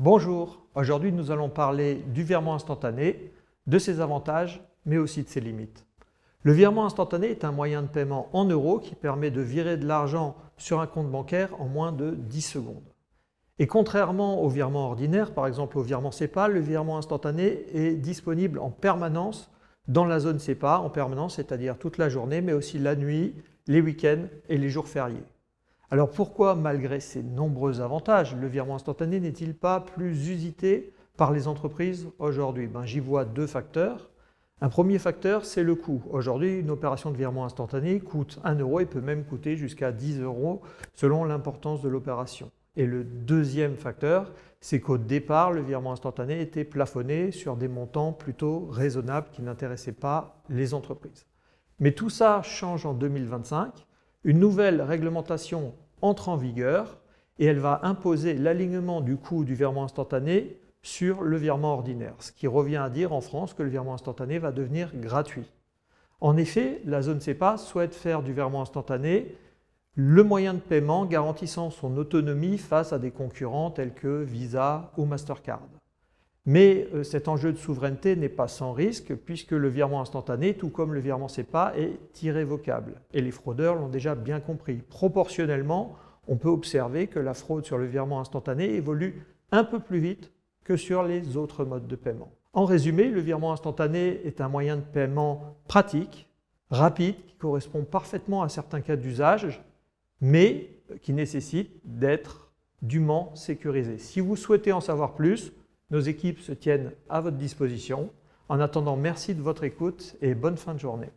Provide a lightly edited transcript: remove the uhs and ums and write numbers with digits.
Bonjour, aujourd'hui nous allons parler du virement instantané, de ses avantages, mais aussi de ses limites. Le virement instantané est un moyen de paiement en euros qui permet de virer de l'argent sur un compte bancaire en moins de 10 secondes. Et contrairement au virement ordinaire, par exemple au virement SEPA, le virement instantané est disponible en permanence dans la zone SEPA, en permanence, c'est-à-dire toute la journée, mais aussi la nuit, les week-ends et les jours fériés. Alors pourquoi, malgré ces nombreux avantages, le virement instantané n'est-il pas plus usité par les entreprises aujourd'hui? J'y vois deux facteurs. Un premier facteur, c'est le coût. Aujourd'hui, une opération de virement instantané coûte 1 euro et peut même coûter jusqu'à 10 euros selon l'importance de l'opération. Et le deuxième facteur, c'est qu'au départ, le virement instantané était plafonné sur des montants plutôt raisonnables qui n'intéressaient pas les entreprises. Mais tout ça change en 2025. Une nouvelle réglementation entre en vigueur et elle va imposer l'alignement du coût du virement instantané sur le virement ordinaire, ce qui revient à dire en France que le virement instantané va devenir gratuit. En effet, la zone SEPA souhaite faire du virement instantané le moyen de paiement garantissant son autonomie face à des concurrents tels que Visa ou Mastercard. Mais cet enjeu de souveraineté n'est pas sans risque puisque le virement instantané, tout comme le virement SEPA, est irrévocable. Et les fraudeurs l'ont déjà bien compris. Proportionnellement, on peut observer que la fraude sur le virement instantané évolue un peu plus vite que sur les autres modes de paiement. En résumé, le virement instantané est un moyen de paiement pratique, rapide, qui correspond parfaitement à certains cas d'usage, mais qui nécessite d'être dûment sécurisé. Si vous souhaitez en savoir plus, nos équipes se tiennent à votre disposition. En attendant, merci de votre écoute et bonne fin de journée.